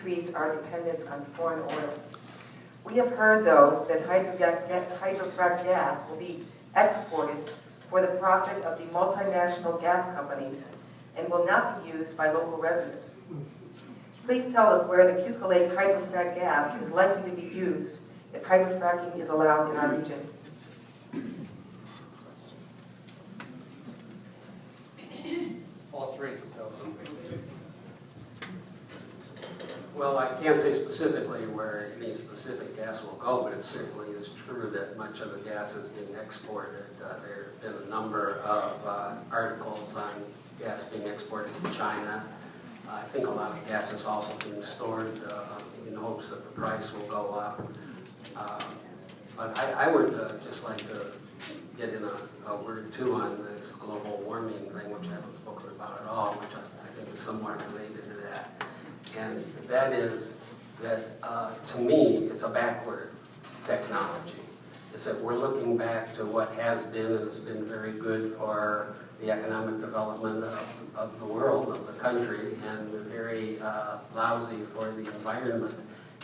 decrease our dependence on foreign oil. We have heard, though, that hydrofrac gas will be exported for the profit of the multinational gas companies and will not be used by local residents. Please tell us where the Keuka Lake hydrofrac gas is likely to be used if hydrofracking is allowed in our region. All three, so. Well, I can't say specifically where any specific gas will go, but it certainly is true that much of the gas is being exported. There have been a number of articles on gas being exported to China. I think a lot of gas is also being stored in hopes that the price will go up. But I would just like to get in a word too on this global warming thing, which I haven't spoken about at all, which I think is somewhat related to that. And that is that, to me, it's a backward technology. It's that we're looking back to what has been and has been very good for the economic development of the world, of the country, and very lousy for the environment.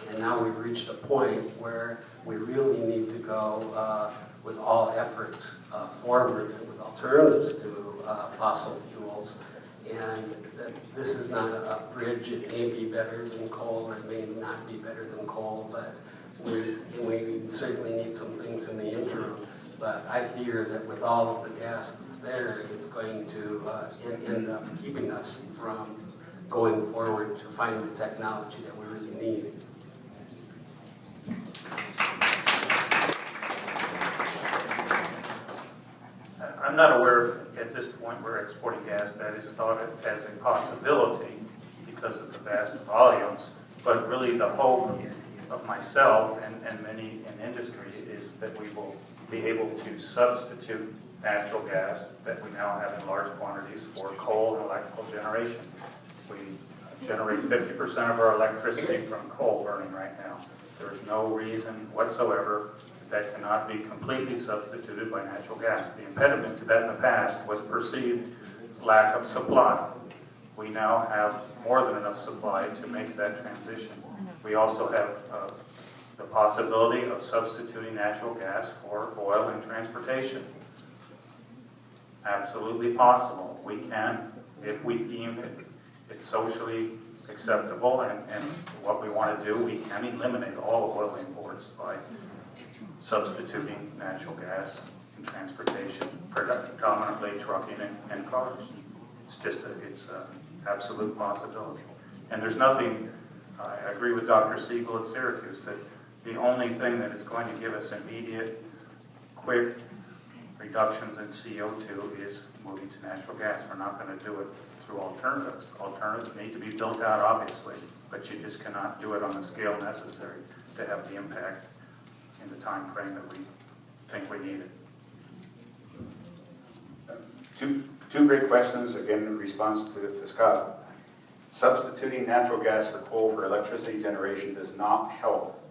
And now we've reached a point where we really need to go with all efforts forward and with alternatives to fossil fuels. And that this is not a bridge. It may be better than coal, or it may not be better than coal, but we certainly need some things in the interim. But I fear that with all of the gas that's there, it's going to end up keeping us from going forward to find the technology that we really need. I'm not aware at this point we're exporting gas that is thought of as a possibility because of the vast volumes, but really the hope of myself and many in industry is that we will be able to substitute natural gas that we now have in large quantities for coal and electrical generation. We generate 50% of our electricity from coal burning right now. There is no reason whatsoever that cannot be completely substituted by natural gas. The impediment to that in the past was perceived lack of supply. We now have more than enough supply to make that transition. We also have the possibility of substituting natural gas for oil in transportation. Absolutely possible. We can, if we deem it's socially acceptable and what we want to do, we can eliminate all oil imports by substituting natural gas in transportation, predominantly trucking and cars. It's just it's an absolute possibility. And there's nothing, I agree with Dr. Siegel at Syracuse, that the only thing that is going to give us immediate, quick reductions in CO2 is moving to natural gas. We're not going to do it through alternatives. Alternatives need to be built out, obviously, but you just cannot do it on the scale necessary to have the impact in the time frame that we think we need it. Two great questions, again, in response to Scott. Substituting natural gas for coal for electricity generation does not help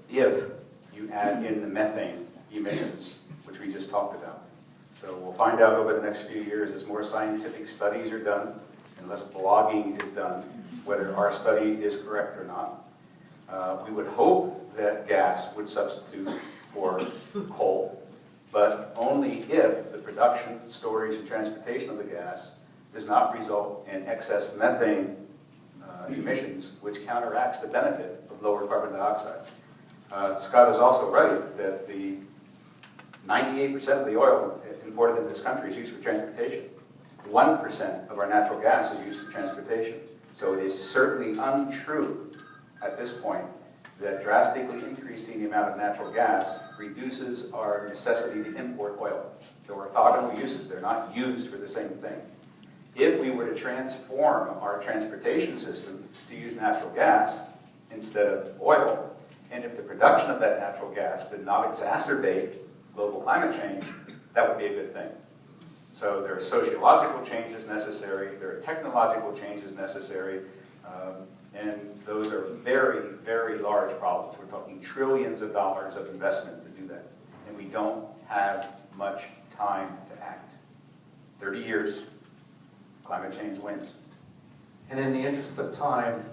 if you add in the methane emissions, which we just talked about. So we'll find out over the next few years as more scientific studies are done and less blogging is done, whether our study is correct or not. We would hope that gas would substitute for coal, but only if the production, storage, and transportation of the gas does not result in excess methane emissions, which counteracts the benefit of lower carbon dioxide. Scott is also right that the 98% of the oil imported in this country is used for transportation. 1% of our natural gas is used for transportation. So it is certainly untrue at this point that drastically increasing the amount of natural gas reduces our necessity to import oil. They're orthogonal uses. They're not used for the same thing. If we were to transform our transportation system to use natural gas instead of oil, and if the production of that natural gas did not exacerbate global climate change, that would be a good thing. So there are sociological changes necessary, there are technological changes necessary, and those are very, very large problems. We're talking trillions of dollars of investment to do that. And we don't have much time to act. 30 years, climate change wins. And in the interest of time,